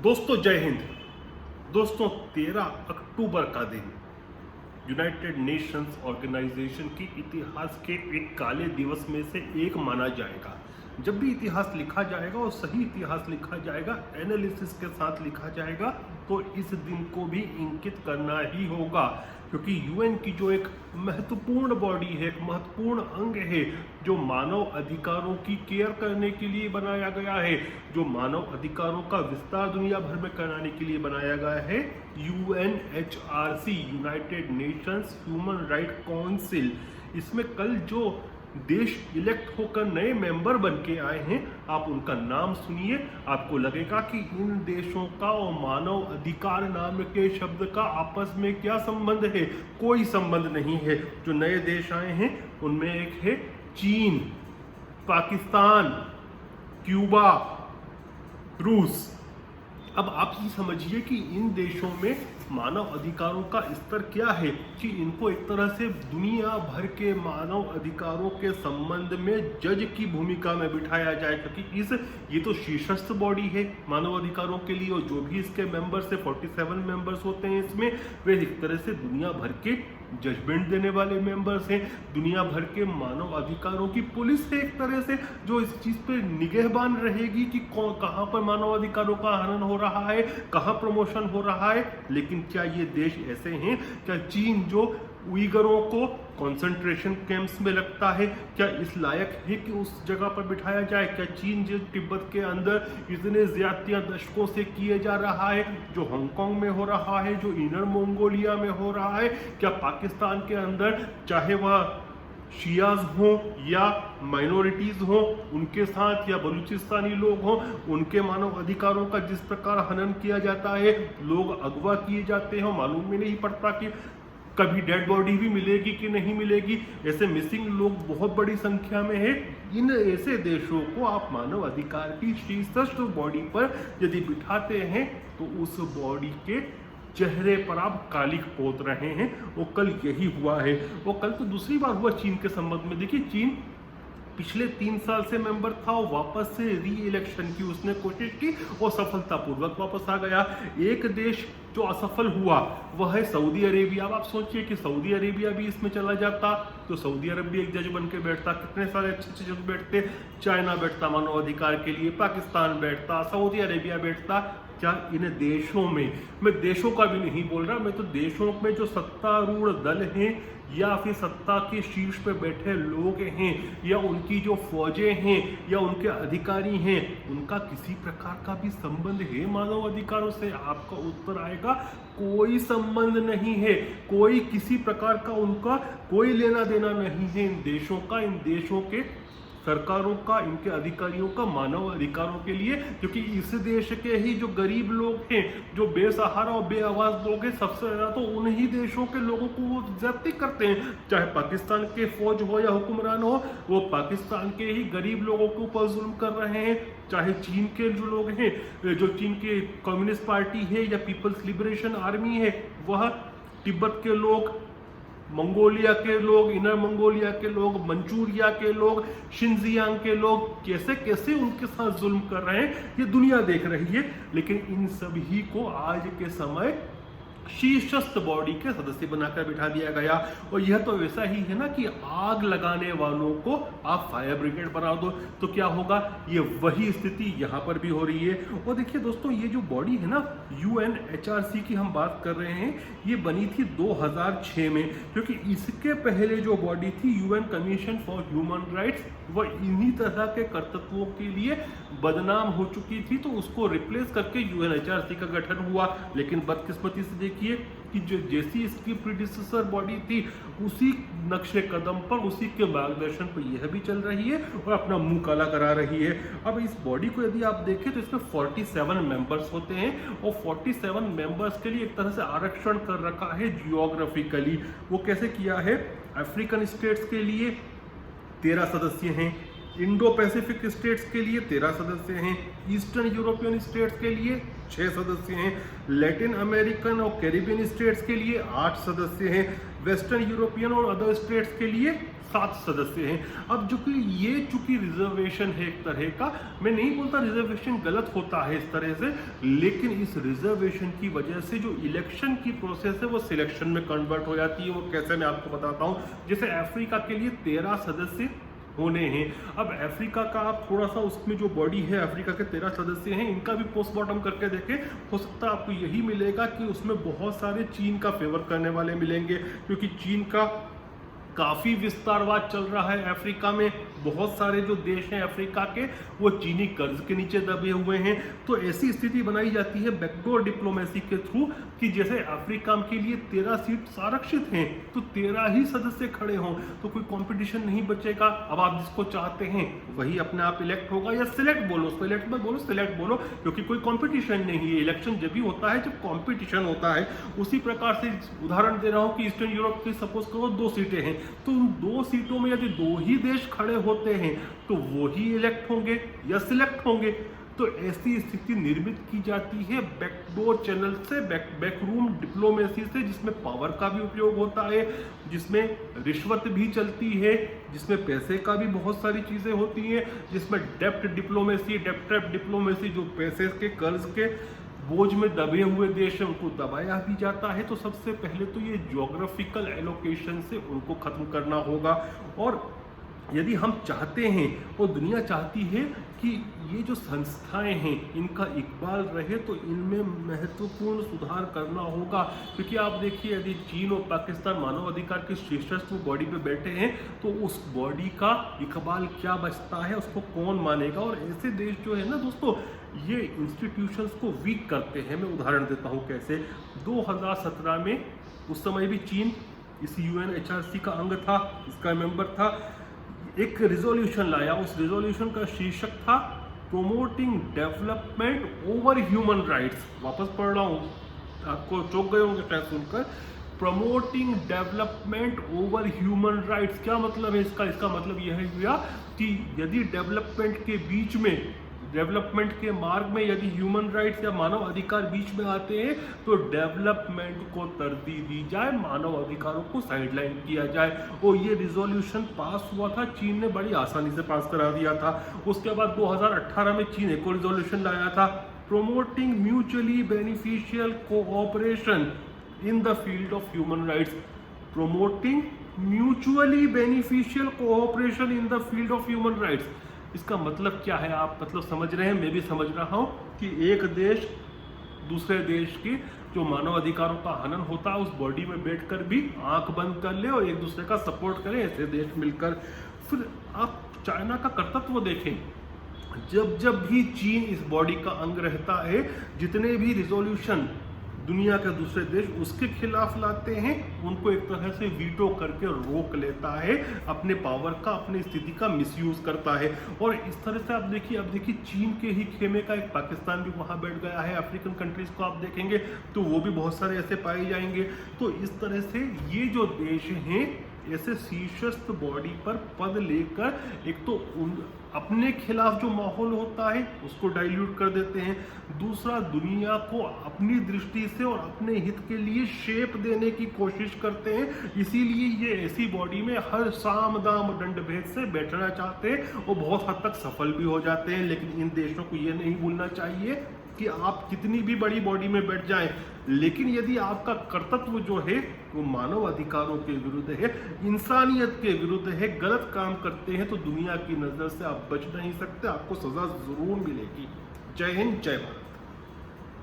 दोस्तों जय हिंद। दोस्तों 13 अक्टूबर का दिन यूनाइटेड नेशंस ऑर्गेनाइजेशन के इतिहास के एक काले दिवस में से एक माना जाएगा। जब भी इतिहास लिखा जाएगा और सही इतिहास लिखा जाएगा, एनालिसिस के साथ लिखा जाएगा, तो इस दिन को भी इंकित करना ही होगा, क्योंकि यूएन की जो एक महत्वपूर्ण बॉडी है, एक महत्वपूर्ण अंग है, जो मानव अधिकारों की केयर करने के लिए बनाया गया है, जो मानव अधिकारों का विस्तार दुनिया भर में कराने के लिए बनाया गया है, UNHRC, United Nations human right council. इसमें कल जो देश इलेक्ट होकर नए मेंबर बन के आए हैं, आप उनका नाम सुनिए, आपको लगेगा कि इन देशों का और मानव अधिकार नाम के शब्द का आपस में क्या संबंध है। कोई संबंध नहीं है। जो नए देश आए हैं उनमें एक है चीन, पाकिस्तान, क्यूबा, रूस। अब आप ये समझिए कि इन देशों में मानव अधिकारों का स्तर क्या है कि इनको एक तरह से दुनिया भर के मानव अधिकारों के संबंध में जज की भूमिका में बिठाया जाए, क्योंकि ये तो शीर्षस्थ बॉडी है मानव अधिकारों के लिए, और जो भी इसके मेंबर्स है 47 मेंबर्स होते हैं इसमें, वे एक तरह से दुनिया भर के जजमेंट देने वाले मेंबर्स हैं। दुनिया भर के मानव अधिकारों की पुलिस है एक तरह से, जो इस चीज पे निगहबान रहेगी कि कहाँ पर मानव अधिकारों का हनन हो रहा है, कहाँ प्रमोशन हो रहा है। लेकिन क्या ये देश ऐसे हैं? क्या चीन जो उइगरों को कंसंट्रेशन कैंप्स में रखता है, क्या इस लायक है कि उस जगह पर बिठाया जाए? क्या चीन जो तिब्बत के अंदर इतने ज्यादतियां दशकों से किए जा रहा है, जो हांगकांग में हो रहा है, जो इनर मंगोलिया में हो रहा है, क्या पाकिस्तान के अंदर चाहे वह शियाज हों या माइनॉरिटीज हों उनके साथ, या बलूचिस्तानी लोग हों, उनके मानव अधिकारों का जिस प्रकार हनन किया जाता है, लोग अगवा किए जाते हैं, मालूम भी नहीं पड़ता कि कभी डेड बॉडी भी मिलेगी कि नहीं मिलेगी। ऐसे मिसिंग लोग बहुत बड़ी संख्या में है। इन ऐसे देशों को आप मानव अधिकार की शीर्षस्थ बॉडी पर यदि बिठाते हैं तो उस बॉडी के चेहरे पर आप कालिक पोत रहे हैं। वो कल यही हुआ है। वो कल तो दूसरी बार हुआ चीन के संबंध में। देखिए, चीन पिछले 3 साल से मेंबर था और वापस से री इलेक्शन की उसने कोशिश की और सफलतापूर्वक वापस आ गया। एक देश जो असफल हुआ वह है सऊदी अरेबिया। अब आप सोचिए कि सऊदी अरेबिया भी इसमें चला जाता तो सऊदी अरब भी एक जज बन के बैठता। कितने सारे अच्छे अच्छे जज बैठते। चाइना बैठता मानव अधिकार के लिए, पाकिस्तान बैठता, सऊदी अरेबिया बैठता। क्या इन देशों में, मैं देशों का भी नहीं बोल रहा, मैं तो देशों में जो सत्तारूढ़ दल हैं या फिर सत्ता के शीर्ष पे बैठे लोग हैं या उनकी जो फौजें हैं या उनके अधिकारी हैं, उनका किसी प्रकार का भी संबंध है मानव अधिकारों से? आपका उत्तर आएगा कोई संबंध नहीं है। कोई किसी प्रकार का उनका कोई लेना देना नहीं है इन देशों का, इन देशों के सरकारों का, इनके अधिकारियों का मानव अधिकारों के लिए। क्योंकि इस देश के ही जो गरीब लोग हैं, जो बेसहारा और बेआवाज लोग हैं, सबसे ज्यादा तो उन्हीं देशों के लोगों को वो ज्यादती करते हैं। चाहे पाकिस्तान के फौज हो या हुक्मरान हो, वो पाकिस्तान के ही गरीब लोगों के ऊपर जुल्म कर रहे हैं। चाहे चीन के जो लोग हैं, जो चीन के कम्युनिस्ट पार्टी है या पीपल्स लिबरेशन आर्मी है, वह तिब्बत के लोग, मंगोलिया के लोग, इनर मंगोलिया के लोग, मंचूरिया के लोग, शिनजियांग के लोग कैसे कैसे उनके साथ जुल्म कर रहे हैं, ये दुनिया देख रही है। लेकिन इन सभी को आज के समय शीर्षस्थ बॉडी के सदस्य बनाकर बिठा दिया गया। और यह तो वैसा ही है ना कि आग लगाने वालों को आप फायर ब्रिगेड बना दो तो क्या होगा। ये वही स्थिति यहाँ पर भी हो रही है। और देखिए दोस्तों, ये जो बॉडी है ना यूएनएचआरसी की हम बात कर रहे हैं, ये बनी थी 2006 में, क्योंकि इसके पहले जो बॉडी थी UN commission for human rights, वह इन्हीं तरह के कर्तव्यों के लिए बदनाम हो चुकी थी, तो उसको रिप्लेस करके यूएनएचआरसी का गठन हुआ। लेकिन बदकिस्मती से देखिए कि जो जैसी इसकी प्रीडिसेसर बॉडी थी, उसी नक्शे कदम पर, उसी के मार्गदर्शन पर यह भी चल रही है और अपना मुंह काला करा रही है। अब इस बॉडी को यदि आप देखें तो इसमें 47 मेंबर्स होते हैं और 47 मेंबर्स के लिए एक तरह से आरक्षण कर रखा है जियोग्राफिकली। वो कैसे किया है? अफ्रीकन स्टेट्स के लिए 13 सदस्य हैं, इंडो पैसिफिक स्टेट्स के लिए 13 सदस्य हैं, ईस्टर्न यूरोपियन स्टेट्स के लिए 6 सदस्य हैं, लैटिन अमेरिकन और कैरिबियन स्टेट्स के लिए 8 सदस्य हैं, वेस्टर्न यूरोपियन और अदर स्टेट्स के लिए 7 सदस्य हैं। अब जो कि ये चूंकि रिजर्वेशन है एक तरह का, मैं नहीं बोलता रिजर्वेशन गलत होता है इस तरह से, लेकिन इस रिजर्वेशन की वजह से जो इलेक्शन की प्रोसेस है वो सिलेक्शन में कन्वर्ट हो जाती है। वो कैसे, मैं आपको बताता हूँ। जैसे अफ्रीका के लिए 13 सदस्य होने हैं। अब अफ्रीका का आप थोड़ा सा उसमें जो बॉडी है, अफ्रीका के 13 सदस्य हैं, इनका भी पोस्टमार्टम करके देखें, हो सकता है आपको यही मिलेगा कि उसमें बहुत सारे चीन का फेवर करने वाले मिलेंगे, क्योंकि चीन का काफ़ी विस्तारवाद चल रहा है अफ्रीका में। बहुत सारे जो देश हैं अफ्रीका के, वो चीनी कर्ज के नीचे दबे हुए हैं। तो ऐसी स्थिति बनाई जाती है बैकडोर डिप्लोमेसी के थ्रू कि जैसे अफ्रीका के लिए 13 सीट आरक्षित हैं, तो 13 ही सदस्य खड़े हों, तो कोई कंपटीशन नहीं बचेगा। अब आप जिसको चाहते हैं वही अपने आप इलेक्ट होगा, या सिलेक्ट बोलो, उसको इलेक्ट मत बोलो, सिलेक्ट बोलो, क्योंकि कोई कंपटीशन नहीं है। इलेक्शन जब भी होता है जब कंपटीशन होता है। उसी प्रकार से उदाहरण दे रहा हूँ कि ईस्टर्न यूरोप की सपोज करो 2 सीटें हैं, तो उन 2 सीटों में यदि 2 ही देश खड़े होते हैं तो वो ही इलेक्ट होंगे या सिलेक्ट होंगे। तो ऐसी स्थिति निर्मित की जाती है बैकडोर चैनल से, बैकरूम डिप्लोमेसी से, जिसमें पावर का भी उपयोग होता है, जिसमें रिश्वत भी चलती है, जिसमें पैसे का भी बहुत सारी चीजें होती हैं, जिसमें डेप्ट डिप्लोमेसी, डेप्ट ट्रैप डिप्लोमेसी, जो पैसे के कर्ज के बोझ में दबे हुए देश हैं उनको दबाया भी जाता है। तो सबसे पहले तो ये ज्योग्राफिकल एलोकेशन से उनको खत्म करना होगा। और यदि हम चाहते हैं और दुनिया चाहती है कि ये जो संस्थाएं हैं इनका इकबाल रहे, तो इनमें महत्वपूर्ण सुधार करना होगा। क्योंकि आप देखिए, यदि चीन और पाकिस्तान मानव अधिकार के शीर्षस्थ बॉडी पे बैठे हैं, तो उस बॉडी का इकबाल क्या बचता है, उसको कौन मानेगा। और ऐसे देश जो है ना दोस्तों, ये इंस्टीट्यूशंस को वीक करते हैं। मैं उदाहरण देता हूँ कैसे। 2017 में उस समय भी चीन इस UNHRC का अंग था, इसका मेंबर था, एक रिजोल्यूशन लाया। उस रिजोल्यूशन का शीर्षक था promoting development over human rights. वापस पढ़ रहा हूँ, आपको चौंक गए होंगे शायद सुनकर। Promoting development over human rights क्या मतलब है इसका मतलब यह है भैया कि यदि डेवलपमेंट के बीच में, डेवलपमेंट के मार्ग में यदि ह्यूमन राइट्स या मानव अधिकार बीच में आते हैं, तो डेवलपमेंट को तरजीह दी जाए, मानव अधिकारों को साइडलाइन किया जाए। और ये रिजोल्यूशन पास हुआ था, चीन ने बड़ी आसानी से पास करा दिया था। उसके बाद 2018 में चीन एक और रिजोल्यूशन लाया था, promoting mutually beneficial cooperation in the field of human rights. Promoting mutually beneficial cooperation in the field of human rights. इसका मतलब क्या है, आप मतलब समझ रहे हैं, मैं भी समझ रहा हूं कि एक देश दूसरे देश की जो मानव अधिकारों का हनन होता है उस बॉडी में बैठकर भी आंख बंद कर ले और एक दूसरे का सपोर्ट करें, ऐसे देश मिलकर। फिर आप चाइना का कर्तव्य देखें, जब भी चीन इस बॉडी का अंग रहता है, जितने भी रिजोल्यूशन दुनिया के दूसरे देश उसके खिलाफ लाते हैं, उनको एक तरह से वीटो करके रोक लेता है, अपने पावर का, अपनी स्थिति का मिसयूज करता है। और इस तरह से आप देखिए चीन के ही खेमे का एक पाकिस्तान भी वहां बैठ गया है। अफ्रीकन कंट्रीज को आप देखेंगे तो वो भी बहुत सारे ऐसे पाए जाएंगे। तो इस तरह से ये जो देश हैं ऐसे शीर्षस्थ बॉडी पर पद लेकर एक तो अपने खिलाफ जो माहौल होता है उसको डाइल्यूट कर देते हैं, दूसरा दुनिया को अपनी दृष्टि से और अपने हित के लिए शेप देने की कोशिश करते हैं। इसीलिए ये ऐसी बॉडी में हर साम दाम दंड भेद से बैठना चाहते हैं और बहुत हद तक सफल भी हो जाते हैं। लेकिन इन देशों को ये नहीं भूलना चाहिए कि आप कितनी भी बड़ी बॉडी में बैठ जाएं, लेकिन यदि आपका कर्तव्य जो है वो मानव अधिकारों के विरुद्ध है, इंसानियत के विरुद्ध है, गलत काम करते हैं, तो दुनिया की नजर से आप बच नहीं सकते, आपको सजा जरूर मिलेगी। जय हिंद, जय भारत।